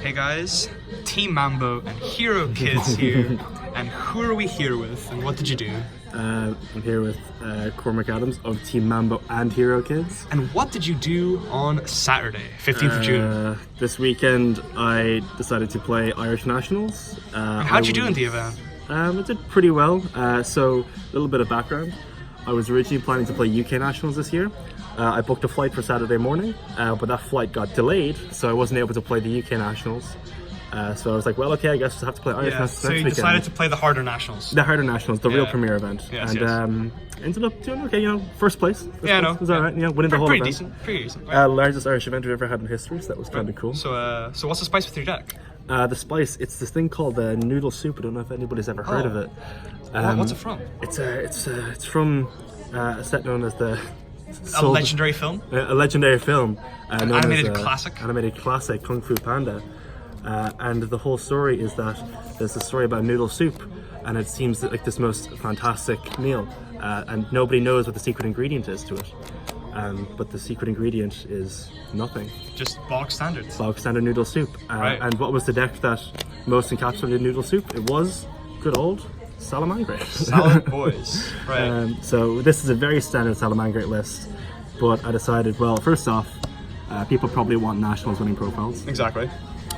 Hey guys, Team Mambo and Hero Kids here. And who are we here with and what did you do? I'm here with Cormac Adams of Team Mambo and Hero Kids. And what did you do on Saturday, 15th of June? This weekend I decided to play Irish Nationals. How'd you do in the event? I did pretty well. So a little bit of background. I was originally planning to play UK Nationals this year. I booked a flight for Saturday morning, but that flight got delayed, so I wasn't able to play the UK Nationals. So I was like, well, okay, I guess we'll have to play Irish Nationals so you decided to play the harder Nationals. The harder Nationals, the real premier event. Yes, Ended up doing okay, first place. It was alright, winning the whole event. Pretty decent. Largest Irish event we've ever had in history, so that was kind of cool. So what's the spice with your deck? The spice, it's this thing called noodle soup. I don't know if anybody's ever heard of it. What's it from? It's from a set known as a legendary film? A legendary film. An animated classic? Animated classic, Kung Fu Panda. And the whole story is that there's a story about noodle soup, and it seems like this most fantastic meal, and nobody knows what the secret ingredient is to it. But the secret ingredient is nothing. Just bog standard. Bog standard noodle soup. Right. And what was the deck that most encapsulated noodle soup? It was good old Salamangreat. Salad boys. Right. So this is a very standard Salamangreat list, but I decided, well, first off, people probably want Nationals winning profiles. Exactly.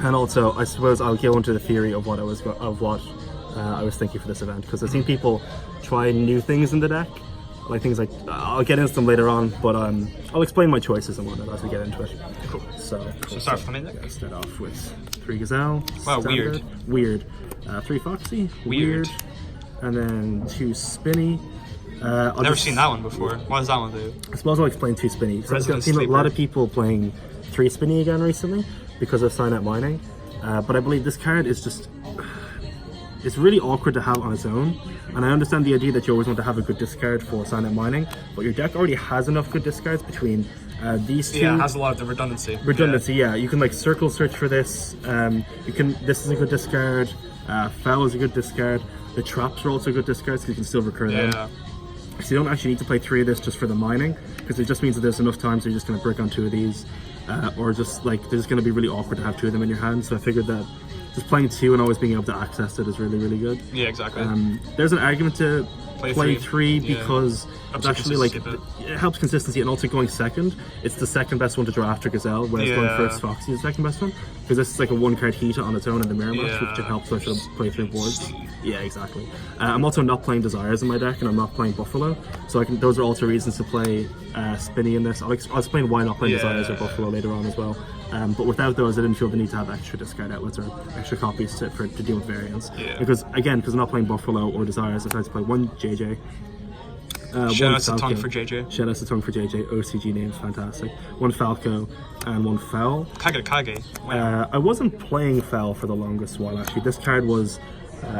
And also, I suppose I'll go into the theory of what I was thinking for this event, because I've seen people try new things in the deck, like things like I'll get into them later on, but I'll explain my choices and whatnot as we get into it. Cool. So start from the main deck. Yeah, start off with 3 Gazelle. Wow, standard, weird. 3 Foxy. Weird. And then 2 Spinny. Never seen that one before. What does that one do? I suppose I'll explain 2 Spinny. So I've seen a lot of people playing 3 Spinny again recently because of sign up mining, but I believe this card is just, it's really awkward to have on its own, and I understand the idea that you always want to have a good discard for sign up mining, but your deck already has enough good discards between these two. Yeah, it has a lot of the redundancy. Yeah. You can like circle search for this. This is a good discard. Foul is a good discard. The traps are also good discards because you can still recur them. So you don't actually need to play 3 of this just for the mining, because it just means that there's enough times so you're just going to brick on 2 of these, or just like they're just going to be really awkward to have 2 of them in your hand. So I figured that just playing 2 and always being able to access it is really, really good. Yeah, exactly. There's an argument to play 3 because it's actually like it helps consistency, and also going second, it's the second best one to draw after Gazelle, whereas going first Foxy is the second best one, because this is like a 1 card heat on its own in the mirror match, which should help, so I should play 3 boards. Yeah, exactly. I'm also not playing Desires in my deck, and I'm not playing Buffalo, so those are also reasons to play Spinny in this. I'll explain why not playing Desires or Buffalo later on as well. But without those, I didn't feel the need to have extra discard outlets or extra copies to deal with variants. Because I'm not playing Buffalo or Desires, I decided to play 1 JJ. Shout out to Tongue for JJ. Shout out to Tongue for JJ. OCG names, fantastic. 1 Falco and 1 Foul. Kage. Wow. I wasn't playing Foul for the longest while actually. This card was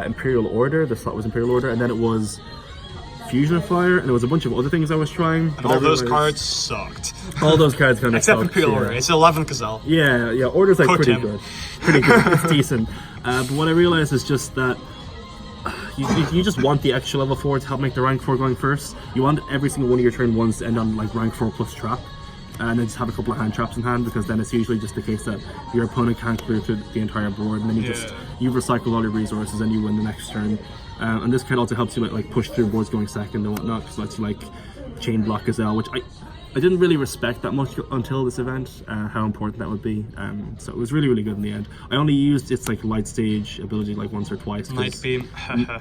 Imperial Order. The slot was Imperial Order, and then it was Fusion Fire, and there was a bunch of other things I was trying. And all those cards sucked. All those cards kind of except sucked. Imperial Order. It's 11 Gazelle. Yeah. Order's like pretty good. It's decent. But what I realized is just that you just want the extra level 4 to help make the rank 4 going first. You want every single one of your turn 1s to end on like rank 4 plus trap, and then just have a couple of hand traps in hand, because then it's usually just the case that your opponent can't clear through the entire board, and then you recycle all your resources and you win the next turn. And this card also helps you like push through boards going second and whatnot, because it lets you like chain block Gazelle, which I didn't really respect that much until this event, how important that would be. So it was really, really good in the end. I only used its like light stage ability like once or twice. Night Beam.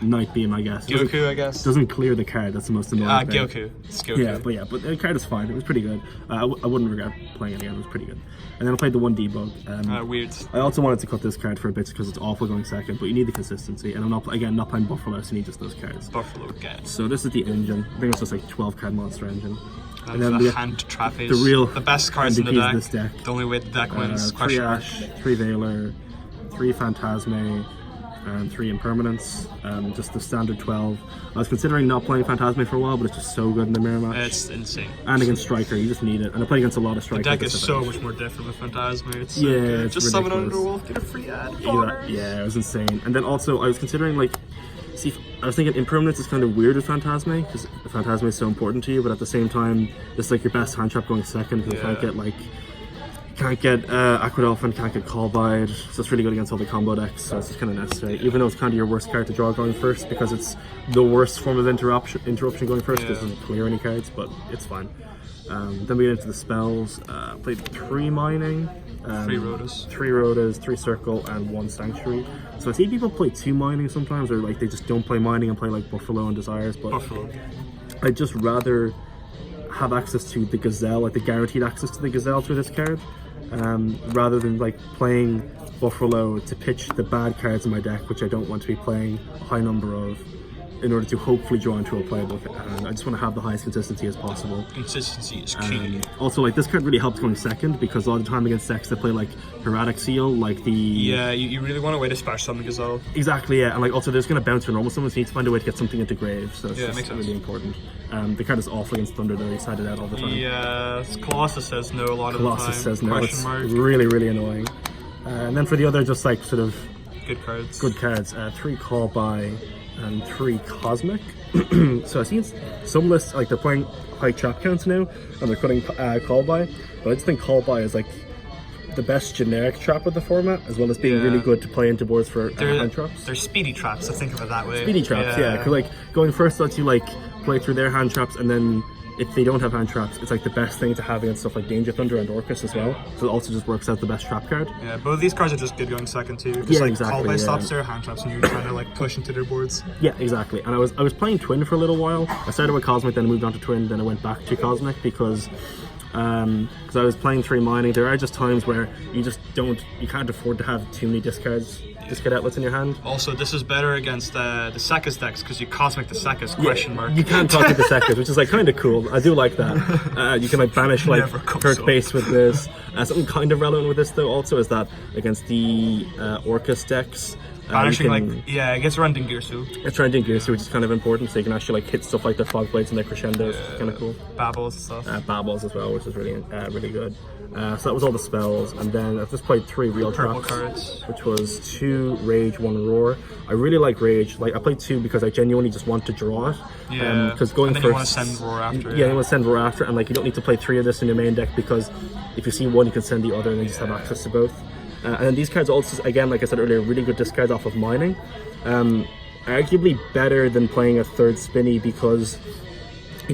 Night Beam, I guess. Gyoku, I guess. Doesn't clear the card, that's the most annoying thing. Gyoku. It's Gyoku. But the card is fine. It was pretty good. I wouldn't regret playing it again. It was pretty good. And then I played the 1 Debug. Weird. I also wanted to cut this card for a bit because it's awful going second, but you need the consistency. And I'm not playing Buffalo, so you need just those cards. Buffalo again. So this is the engine. I think it's just like 12 card monster engine. And then the hand trapeze. The best cards in the deck. This deck. The only way the deck wins. 3 Ash, 3 Veiler, 3 Phantasme, and 3 Impermanence. Just the standard 12. I was considering not playing Phantasme for a while, but it's just so good in the mirror match. It's insane. And against Striker, you just need it. And I played against a lot of Striker. The deck is so much more different with Phantasme. It's so good. Just summon Underwolf, get a free ad. Yeah, it was insane. And then also, I was considering like, I was thinking Impermanence is kind of weird with Phantasme, because Phantasme is so important to you, but at the same time, it's like your best hand trap going second, because you can't get like Can't get Aquadolphin, can't get Callbide, so it's really good against all the combo decks, so it's just kind of necessary. Even though it's kind of your worst card to draw going first, because it's the worst form of interruption going first, because it doesn't clear any cards, but it's fine. Then we get into the spells. Played 3 mining, 3 Rhodas. 3 Rhodas, 3 circle, and 1 sanctuary. So I see people play 2 mining sometimes, or like they just don't play mining and play like Buffalo and Desires, but Buffalo. I'd just rather have access to the Gazelle, like the guaranteed access to the Gazelle through this card, rather than like playing Buffalo to pitch the bad cards in my deck, which I don't want to be playing a high number of, in order to hopefully draw into a playable. I just want to have the highest consistency as possible. Consistency is key. Also, like this card really helps going second, because a lot of the time against decks they play like Hieratic Seal, like the... Yeah, you really want a way to splash something as well. Exactly, yeah, and like also there's going to bounce for normal summons, so you need to find a way to get something into grave, so it's Yeah, just makes sense. really important. The card is awful against Thunder though, he's had it out all the time. Yeah, Colossus says no a lot of the time. Colossus says no, Question it's mark. really, really annoying. And then for the other, just like sort of Good cards. good cards, 3 Call By and 3 Cosmic. So I see some lists, like they're playing high trap counts now, and they're cutting Call By, but I just think Call By is like the best generic trap of the format, as well as being really good to play into boards for hand traps. They're speedy traps, so think of it that way. Speedy traps, yeah, because like going first lets you like play through their hand traps, and then if they don't have hand traps, it's like the best thing to have against stuff like Danger Thunder and Orcus as well. So it also just works out the best trap card. Yeah, both of these cards are just good going second too. Just Yeah, like exactly, Call by yeah. stops their hand traps, and you're trying to like push into their boards. Yeah, exactly. And I was playing Twin for a little while. I started with Cosmic, then I moved on to Twin, then I went back to Cosmic because I was playing 3 mining. There are just times where you can't afford to have too many discard outlets in your hand. Also, this is better against the Sekis decks because you Cosmic the Sekis, question mark. You can't talk to the Sekis, which is like kind of cool. I do like that. You can like banish like Never comes Kirk up. base with this. Something kind of relevant with this though also is that against the Orcus decks, Banishing you can, against Rending Gearsu. it's trying to Gearsu, which is kind of important, so you can actually like hit stuff like the Fog Blades and the Crescendos, which is kind of cool. Babbles and stuff. Babbles as well, which is really really good. So that was all the spells, and then I've just played 3 real Purple traps, cards. which was 2 Rage, 1 Roar. I really like Rage. Like I played 2 because I genuinely just want to draw it. Yeah. Because going and then first, you want to send Roar after. yeah, you want to send Roar after, and like you don't need to play 3 of this in your main deck, because if you see one, you can send the other, and then you just have access to both. And then these cards also, again, like I said earlier, really good discards off of mining. Arguably better than playing a 3rd spinny, because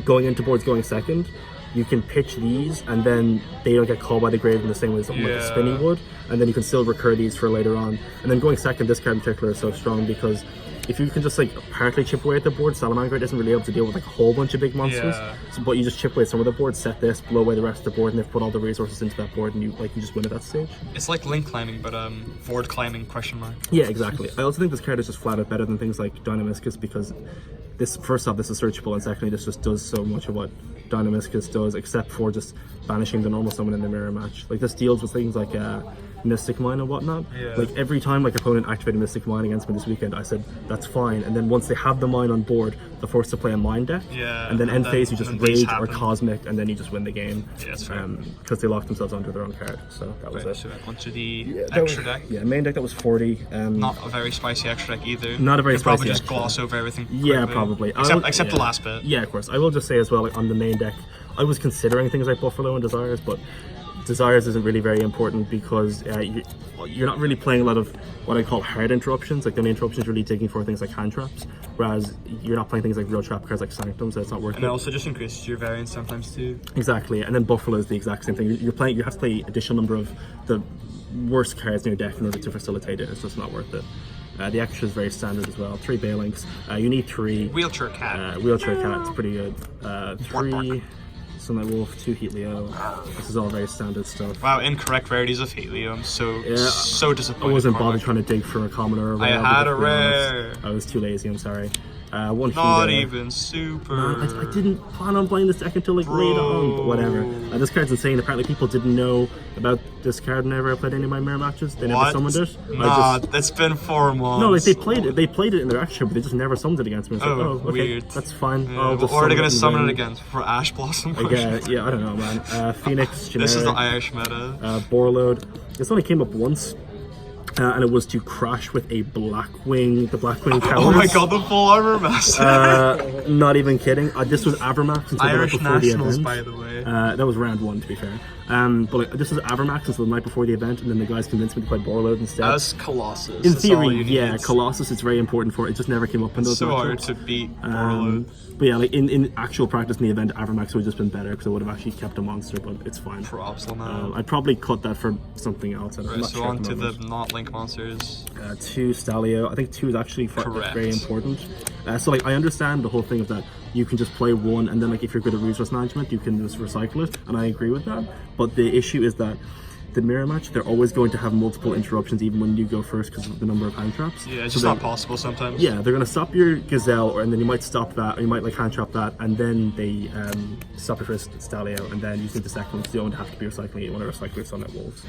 going into boards going second, you can pitch these and then they don't get called by the grave in the same way as something like a spinny would, and then you can still recur these for later on. And then going second, this card in particular is so strong because if you can just like partly chip away at the board, Salamangreat isn't really able to deal with like a whole bunch of big monsters. So, but you just chip away at some of the board, set this, blow away the rest of the board, and they've put all the resources into that board, and you just win at that stage. It's like Link climbing, but Void climbing, question mark. Yeah, exactly. I also think this card is just flat out better than things like Dynamiscus, because this, first off, this is searchable, and secondly, this just does so much of what Dynamiscus does, except for just banishing the normal summon in the mirror match. Like this deals with things like Mystic Mine and whatnot. Like every time like opponent activated Mystic Mine against me this weekend, I said that's fine, and then once they have the mine on board, they're forced to play a mine deck. And then end phase you just Rage or Cosmic, and then you just win the game. Because they locked themselves onto their own card. So that was it. So onto the extra deck. Yeah, main deck that was 40. Not a very spicy extra deck either. Not a very you spicy probably just extra gloss over everything. Yeah, quickly. probably. Except the last bit. Yeah, of course. I will just say as well, like, on the main deck, I was considering things like Buffalo and Desires, but Desires isn't really very important because you're not really playing a lot of what I call hard interruptions. Like the only interruptions you're really taking for things like hand traps, whereas you're not playing things like real trap cards like Sanctum, so it's not worth it. And it also just increases your variance sometimes too. Exactly, and then Buffalo is the exact same thing. You have to play additional number of the worst cards in your deck in order to facilitate it. It's just not worth it. The extra is very standard as well. 3 Balinks. You need 3. Wheelchair Cat. Wheelchair Cat, it's pretty good. 3 Sunlight Wolf, 2 Heat Leo. This is all very standard stuff. Wow, incorrect rarities of Heat Leo. I'm so disappointed. I wasn't Cormac. bothered trying to dig for a common or a rare. I had a rare. I was too lazy, I'm sorry. 1 Not Heat even super. Man, I didn't plan on playing this deck until like later on, but whatever. This card's insane. Apparently people didn't know about this card whenever I played any of my mirror matches. They never summoned it. Nah, it's been 4 months. No, like they played it in their action, but they just never summoned it against me. I was like, oh, okay, weird. that's fine. Yeah, I'll just or are they gonna it summon and it again for Ash Blossom? yeah, I don't know, man. Phoenix, generic. This is the Irish meta. Borload. This only came up once. And it was to crash with a Blackwing, the Blackwing Towers. Oh my god, the full armor master. Not even kidding. This was Avermax until Irish before the Nationals, event. by the way. That was round 1, to be fair. But like, this was Avermax until the night before the event, and then the guys convinced me to play Borload instead. As Colossus. In that's all theory, you yeah, need. Colossus is very important for it. It just never came up in those So hard matchups. to beat Borload. But yeah, like in actual practice in the event, Avermax would have just been better because I would have actually kept a monster, but it's fine. Props, man. I'd probably cut that for something else. I'm Right, not so sure on at to the moment. not Link monsters. 2 Stalio. I think 2 is actually Correct. very important. So like I understand the whole thing of that you can just play 1 and then like if you're good at resource management you can just recycle it, and I agree with that. But the issue is that the mirror match, they're always going to have multiple interruptions even when you go first because of the number of hand traps. Yeah, it's So just they're- not possible sometimes. Yeah, they're going to stop your Gazelle, and then you might stop that, or you might like hand trap that, and then they stop your first Stalio, and then you need the second one, so you don't have to be recycling it. You want to recycle your Sunnet Wolves.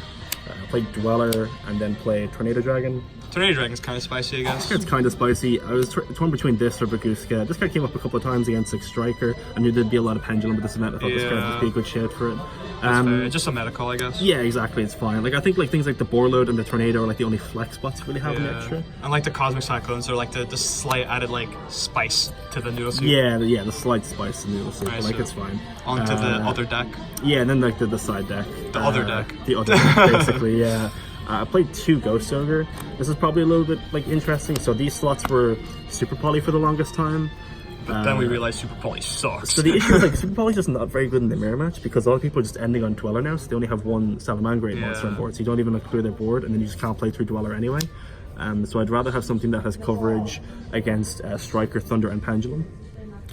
Play Dweller, and then play Tornado Dragon. Tornado Dragon's kind of spicy, I guess. It's kind of spicy. I was torn between this or Baguska. This card came up a couple of times against like Striker. I knew there'd be a lot of Pendulum with this event. I thought this card would be a good shout for it. Just a meta call, I guess. Yeah, exactly. It's fine. Like I think like things like the Borload and the Tornado are like the only flex spots you really have an extra. And like the Cosmic Cyclones are like the slight added like spice to the noodle soup. Yeah, the slight spice in the soup, Right, but like so it's fine. Onto the other deck. Yeah, and then like the side deck. The other deck. The other deck, basically, yeah. I played 2 Ghost Ogre. This is probably a little bit like interesting. So these slots were Super Poly for the longest time. But then we realized Super Poly sucks. So the issue is like Super Poly's just not very good in the mirror match because a lot of people are just ending on Dweller now, so they only have 1 Salamangreat monster on board, so you don't even like clear their board, and then you just can't play through Dweller anyway. So I'd rather have something that has coverage against Striker, Thunder, and Pendulum.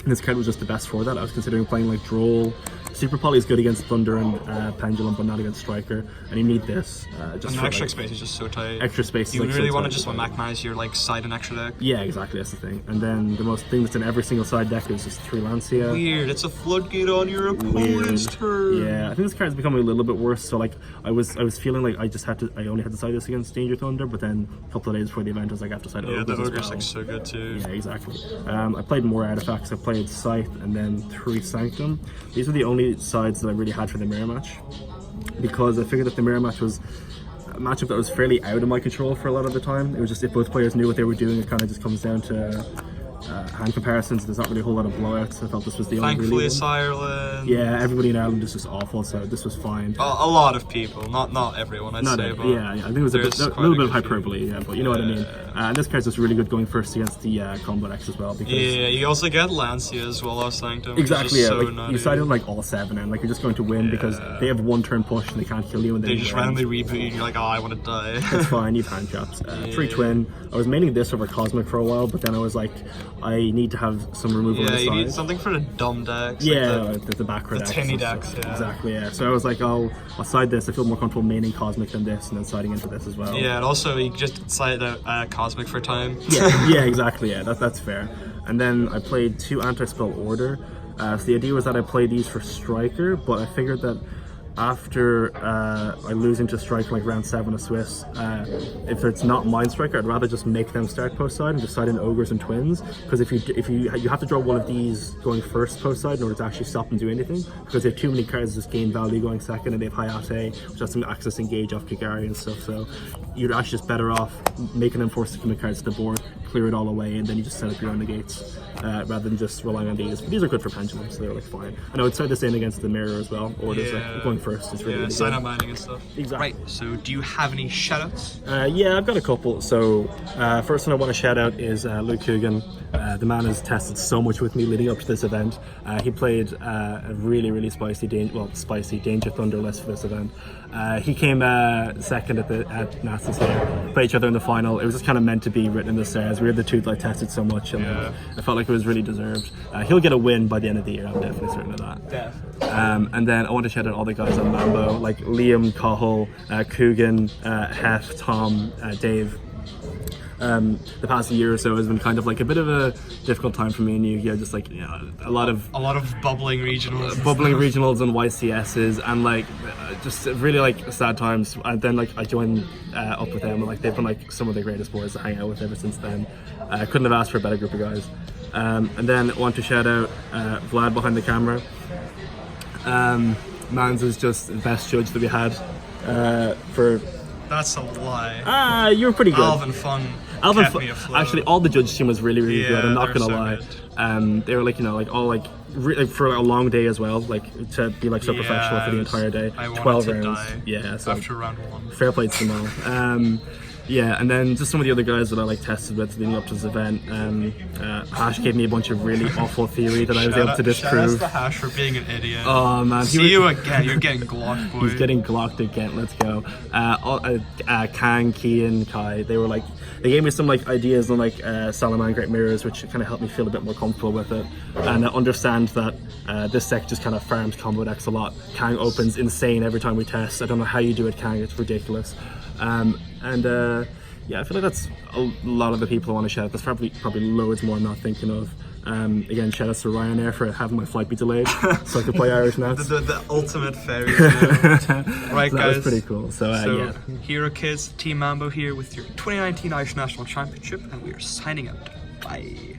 And this card was just the best for that. I was considering playing like Droll. Super Poly is good against Thunder and Pendulum, but not against Striker. And you need this. Just and the for, extra like, space is just so tight. extra space. You is, like, really so want to tight. just maximize your like side and extra deck. Yeah, exactly. That's the thing. And then the most thing that's in every single side deck is just 3 Lancia. Weird. It's a floodgate on your opponent's turn. Yeah, I think this card's becoming a little bit worse. So like, I was feeling like I only had to side this against Danger Thunder, but then a couple of days before the event, I was like, I have to side Yeah, the Ogres as Ogre's well. like so good too. Yeah, exactly. I played more artifacts. I played Scythe and then 3 Sanctum. These were the only sides that I really had for the mirror match, because I figured that the mirror match was a matchup that was fairly out of my control for a lot of the time. It was just if both players knew what they were doing, it kind of just comes down to hand comparisons. There's not really a whole lot of blowouts. I felt this was the only Thankfully, really it's one. Ireland. Yeah, everybody in Ireland is just awful, so this was fine. A lot of people, not everyone, I'd Not say, it. but Yeah, I think it was a there's quite little bit good of hyperbole, yeah, but you know what I mean. And this card's just really good going first against the combo decks as well, because Yeah, you also get Lancia as well off Sanctum. which is exactly, yeah. so Like, nutty. you side in like all 7, and like you're just going to win because they have 1 turn push and they can't kill you, and They just randomly reboot you and you're like, oh, I want to die. It's fine. You've hand traps. 3 Twin. I was maining this over Cosmic for a while, but then I was like, I need to have some removal on Yeah, the you side. need something for the dumb decks. Yeah, Like the back row the decks tinny and stuff. decks, yeah. Exactly, yeah. So I was like, I'll side this. I feel more comfortable maining Cosmic than this, and then siding into this as well. yeah, and also you just side out Cosmic for time. Yeah, exactly. Yeah, that's fair. And then I played 2 anti-spell Order. So the idea was that I played these for Striker, but I figured that after I lose into Striker like round 7 of Swiss, if it's not Mind Striker, I'd rather just make them start post side and just side in Ogres and Twins. Because if you have to draw one of these going first post side in order to actually stop them do anything. Because they have too many cards that just gain value going second, and they have Hayate, which has some access engage off Kigari and stuff. So you're actually just better off making them force to commit cards to the board, clear it all away, and then you just set up your own negates rather than just relying on these. But these are good for Pendulum, so they're like fine. And I would side this in against the Mirror as well, or just like going first. It's really, really sign good. up mining and stuff. Exactly. Right, so do you have any shoutouts? Yeah, I've got a couple. So first one I want to shout out is Luke Coogan. The man has tested so much with me leading up to this event. He played a really, really spicy Danger Thunder list for this event. He came second at Nasa's here. Played each other in the final. It was just kind of meant to be written in the stars. We were the two that I tested so much, and I felt like it was really deserved. He'll get a win by the end of the year. I'm definitely certain of that. Definitely. And then I want to shout out all the guys on Mambo, like Liam, Cahill, Coogan, Hef, Tom, Dave. The past year or so has been kind of like a bit of a difficult time for me and you. Yeah, just like a lot of bubbling regionals. regionals and YCSs, and like just really like sad times. And then like I joined up with them, and like they've been like some of the greatest boys to hang out with ever since then. I couldn't have asked for a better group of guys. And then I want to shout out Vlad behind the camera. Mans is just the best judge that we had for That's a lie. You were pretty good. Alvin Fun kept me afloat. Actually, all the judge team was really, really good. I'm not they're gonna so lie. They were like, you know, like all like for a long day as well, like to be like so professional for the entire day. I wanted 12 to rounds. die Yeah, so after round 1. fair play to them all. Yeah, and then just some of the other guys that I like tested with leading up to this event. Hash gave me a bunch of really awful theory that I was able to Shout out disprove. to Hash for being an idiot. Oh man, See you again. You're getting glocked, boy. He's getting glocked again. Let's go. Kang, Kian, Kai. They gave me some like ideas on like Salamangreat mirrors, which kind of helped me feel a bit more comfortable with it, and I understand that this deck just kind of farms combo decks a lot. Kang opens insane every time we test. I don't know how you do it, Kang. It's ridiculous. Yeah, I feel like that's a lot of the people I want to shout out. There's probably loads more I'm not thinking of. Again, shout out to Ryanair for having my flight be delayed so I could play Irish Nats. the ultimate fairy tale. Right, So that guys. was pretty cool. So, yeah. Hero Kids, Team Mambo here with your 2019 Irish National Championship, and we are signing out. Bye.